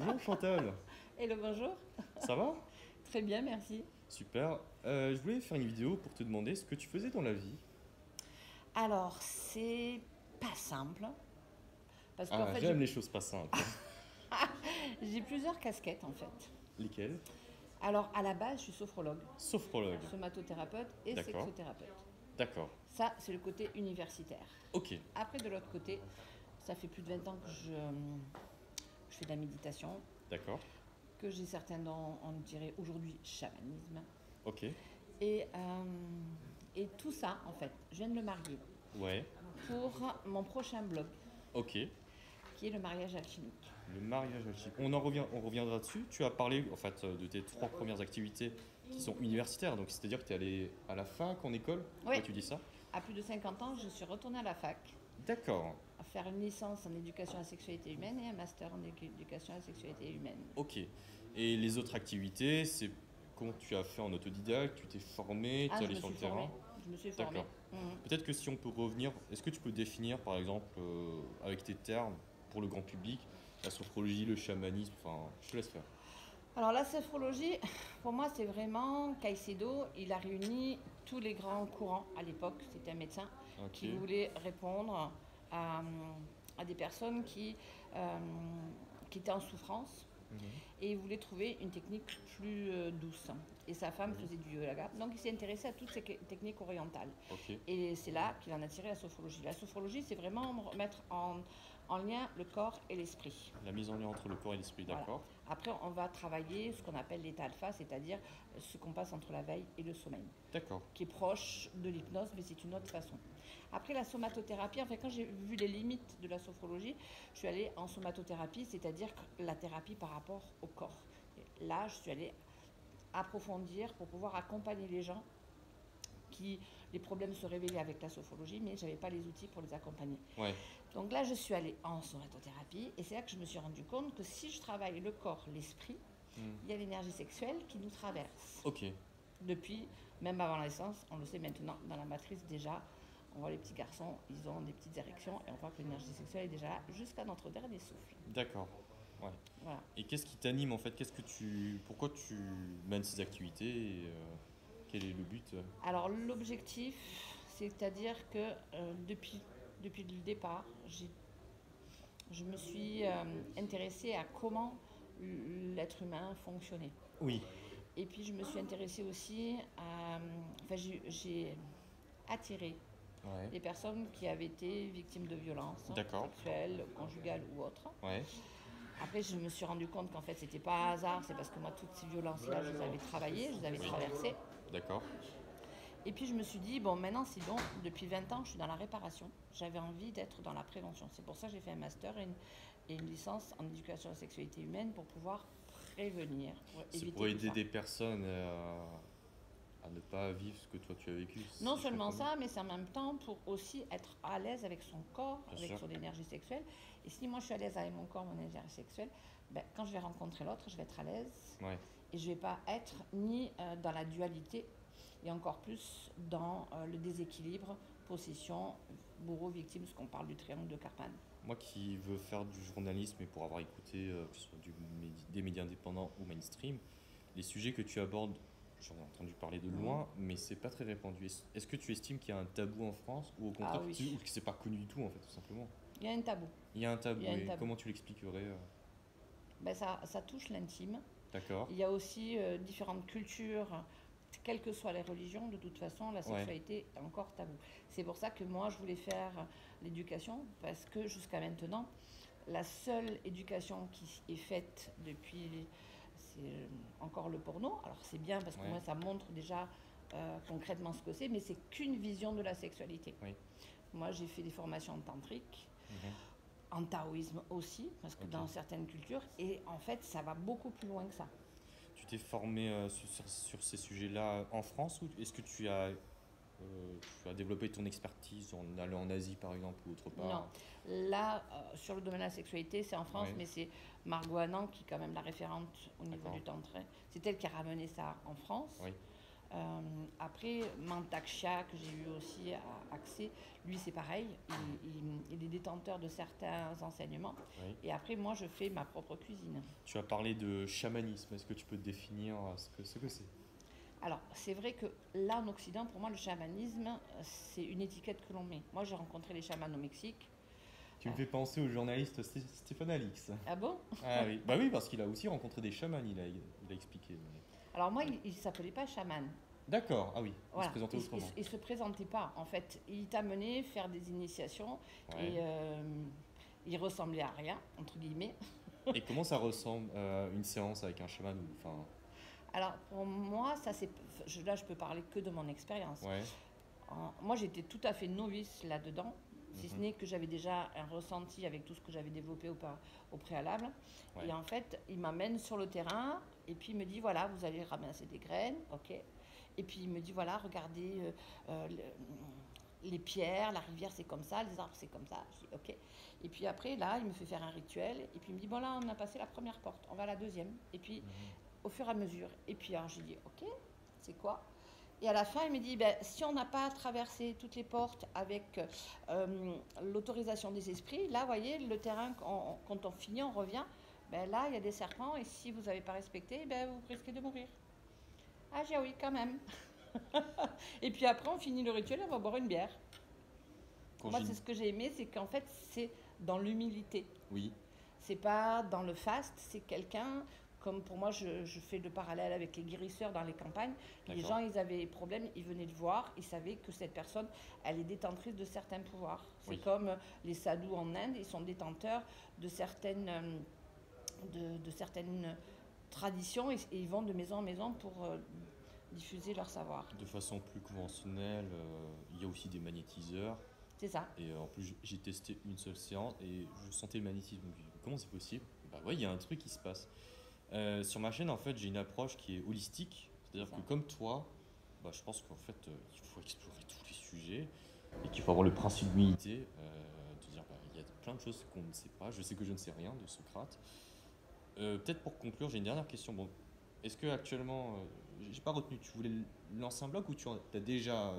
Bonjour Chantal, Hello, bonjour. ça va? Très bien, merci. Super. Je voulais faire une vidéo pour te demander ce que tu faisais dans la vie. Alors, c'est pas simple, parce qu'en Ah, fait, j'aime les choses pas simples. j'ai plusieurs casquettes, en fait. Lesquelles? Alors, à la base, je suis sophrologue, Sophrologue. somatothérapeute et D'accord. sexothérapeute. D'accord. Ça, c'est le côté universitaire. Ok. Après, de l'autre côté, ça fait plus de 20 ans que je fais de la méditation, D'accord. que j'ai certains dons, on dirait aujourd'hui, chamanisme. Ok. Et tout ça, en fait, je viens de le marier Ouais. pour mon prochain blog, Ok. qui est le mariage alchimique. Le mariage alchimique. On reviendra dessus. Tu as parlé en fait de tes trois premières activités qui sont universitaires. Donc c'est-à-dire que tu es allé à la fac, en école? Oui, Ouais, tu dis ça? à plus de 50 ans, je suis retournée à la fac D'accord. à faire une licence en éducation à la sexualité humaine et un master en éducation à la sexualité humaine. Ok. Et les autres activités, c'est comment tu as fait en autodidacte? Tu t'es formé? Tu Ah, es je allé me sur suis le formée. terrain? Je me suis formée. D'accord. Mhm. Peut-être que si on peut revenir, est-ce que tu peux définir par exemple avec tes termes pour le grand public la sophrologie, le chamanisme, enfin je te laisse faire. Alors la sophrologie, pour moi, c'est vraiment Caicedo. Il a réuni tous les grands courants à l'époque. C'était un médecin Ok. qui voulait répondre à, à des personnes euh, qui étaient en souffrance. Mhm. Et il voulait trouver une technique plus douce. Et sa femme Oui. faisait du yoga. Donc il s'est intéressé à toutes ces techniques orientales. Ok. Et c'est là qu'il en a tiré la sophrologie. La sophrologie, c'est vraiment remettre en lien le corps et l'esprit. La mise en lien entre le corps et l'esprit, Voilà. d'accord. Après, on va travailler ce qu'on appelle l'état alpha, c'est-à-dire ce qu'on passe entre la veille et le sommeil, D'accord. qui est proche de l'hypnose, mais c'est une autre façon. Après, la somatothérapie, enfin, quand j'ai vu les limites de la sophrologie, je suis allée en somatothérapie, c'est-à-dire la thérapie par rapport au corps. Et là, je suis allée approfondir pour pouvoir accompagner les gens qui les problèmes se réveillaient avec la sophrologie, mais je n'avais pas les outils pour les accompagner. Ouais. Donc là, je suis allée en somatothérapie et c'est là que je me suis rendu compte que si je travaille le corps, l'esprit, Hmm. il y a l'énergie sexuelle qui nous traverse. Ok. Depuis, même avant la naissance, on le sait maintenant, dans la matrice déjà, on voit les petits garçons, ils ont des petites érections et on voit que l'énergie sexuelle est déjà là jusqu'à notre dernier souffle. D'accord. Ouais. Voilà. Et qu'est-ce qui t'anime en fait? Pourquoi tu mènes ces activités et, quel est le but? Alors l'objectif, c'est-à-dire que depuis le départ, je me suis intéressée à comment l'être humain fonctionnait. Oui. Et puis je me suis intéressée aussi à... Enfin, j'ai attiré Ouais. des personnes qui avaient été victimes de violences D'accord. sexuelles, conjugales ou autres. Ouais. Après, je me suis rendu compte qu'en fait, c'était pas un hasard, c'est parce que moi, toutes ces violences-là, je les avais travaillées, je les avais Oui. traversées. D'accord. Et puis, je me suis dit, bon, maintenant, c'est bon, depuis 20 ans, je suis dans la réparation. J'avais envie d'être dans la prévention. C'est pour ça que j'ai fait un master et une licence en éducation à la sexualité humaine pour pouvoir prévenir, pour C'est éviter pour tout aider ça. des personnes à ne pas vivre ce que toi tu as vécu, Non si je seulement comprends bien. ça, mais c'est en même temps pour aussi être à l'aise avec son corps, Bien avec sûr. son énergie sexuelle. Et si moi je suis à l'aise avec mon corps, mon énergie sexuelle, ben, quand je vais rencontrer l'autre, je vais être à l'aise Ouais. et je ne vais pas être ni dans la dualité et encore plus dans le déséquilibre, possession, bourreau, victime, ce qu'on parle du triangle de Carpan. Moi qui veux faire du journalisme et pour avoir écouté que ce soit des médias indépendants ou mainstream, les sujets que tu abordes, j'en ai entendu parler de Mhm. loin, mais c'est pas très répandu. Est-ce que tu estimes qu'il y a un tabou en France ou au Ah contraire ou oui, que c'est pas connu du tout en fait, tout simplement? il y a un tabou. Il y a un Il y a tabou un et tabou. comment tu l'expliquerais Ben, ça touche l'intime. D'accord. Il y a aussi différentes cultures, quelles que soient les religions, de toute façon, la Ouais. sexualité est encore tabou. C'est pour ça que moi, je voulais faire l'éducation, parce que jusqu'à maintenant, la seule éducation qui est faite depuis, c'est encore le porno. Alors c'est bien parce que Ouais. moi, ça montre déjà concrètement ce que c'est, mais c'est qu'une vision de la sexualité. Oui. Moi, j'ai fait des formations tantriques, Mhm. en taoïsme aussi, parce que Ok. dans certaines cultures, et en fait, ça va beaucoup plus loin que ça. Tu t'es formé sur ces sujets-là en France ou est-ce que tu as développé ton expertise en allant en Asie par exemple ou autre Non. part? Là, sur le domaine de la sexualité, c'est en France, Oui. mais c'est Margot Anand qui est quand même la référente au niveau D'accord. du tantra. C'est elle qui a ramené ça en France. Oui. Après, Mantak-Chia, que j'ai eu aussi accès, lui c'est pareil, il est détenteur de certains enseignements. Oui. Et après, moi je fais ma propre cuisine. Tu as parlé de chamanisme. Est-ce que tu peux définir ce que c'est? Alors, c'est vrai que là en Occident, pour moi, le chamanisme, c'est une étiquette que l'on met. Moi j'ai rencontré les chamans au Mexique. Tu me fais penser au journaliste Stéphane Alix. Ah bon? Ah oui, bah oui, parce qu'il a aussi rencontré des chamans, il a expliqué. Alors moi, il ne s'appelait pas chaman. D'accord, ah oui, il Voilà, se présentait autrement. il se présentait pas. En fait, il t'amenait faire des initiations Ouais. et il ressemblait à rien, entre guillemets. Et comment ça ressemble une séance avec un chaman enfin, Alors pour moi, là je peux parler que de mon expérience. ouais. Moi j'étais tout à fait novice là-dedans, si ce Mhm. n'est que j'avais déjà un ressenti avec tout ce que j'avais développé au préalable. Ouais. Et en fait, il m'amène sur le terrain et puis il me dit voilà, vous allez ramasser des graines, ok. Et puis il me dit voilà, regardez les pierres, la rivière c'est comme ça, les arbres c'est comme ça. Je dis ok. Et puis après là, il me fait faire un rituel et puis il me dit bon là on a passé la première porte, on va à la deuxième. Et puis Mhm. au fur et à mesure. Et puis alors j'ai dit ok, c'est quoi? Et à la fin, il me dit, ben, si on n'a pas traversé toutes les portes avec l'autorisation des esprits, là, vous voyez, le terrain, quand on finit, on revient, ben, là, il y a des serpents, et si vous n'avez pas respecté, ben, vous risquez de mourir. Ah, j'ai dit, ah oui, quand même. Et puis après, on finit le rituel, on va boire une bière. Quand Moi, j'ai- c'est ce que j'ai aimé, c'est qu'en fait, c'est dans l'humilité. Oui, C'est pas dans le faste, c'est quelqu'un, comme pour moi, je fais le parallèle avec les guérisseurs dans les campagnes. Les d'accord. gens, ils avaient des problèmes, ils venaient le voir, ils savaient que cette personne, elle est détentrice de certains pouvoirs. C'est Oui. comme les sadhus en Inde, ils sont détenteurs de certaines, de certaines traditions et ils vont de maison en maison pour diffuser leur savoir. De façon plus conventionnelle, il y a aussi des magnétiseurs. C'est ça. Et en plus, j'ai testé une seule séance et je sentais le magnétisme. Donc, comment c'est possible? Bah ouais, il y a un truc qui se passe. Sur ma chaîne, en fait, j'ai une approche qui est holistique. C'est-à-dire C'est que ça. comme toi, bah, je pense qu'en fait, il faut explorer tous les sujets et qu'il faut avoir le principe d'humilité. De dire, bah, il y a plein de choses qu'on ne sait pas. Je sais que je ne sais rien de Socrate. Peut-être pour conclure, j'ai une dernière question. Bon, est-ce que actuellement, j'ai pas retenu, tu voulais lancer un blog ou tu as déjà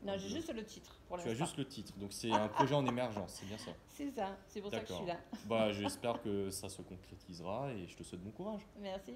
Non, un j'ai blog? juste le titre pour Tu as l'instant. juste le titre, donc c'est un projet en émergence, c'est bien ça. C'est ça, c'est pour ça que je suis D'accord. là. Bah, j'espère que ça se concrétisera et je te souhaite bon courage. Merci.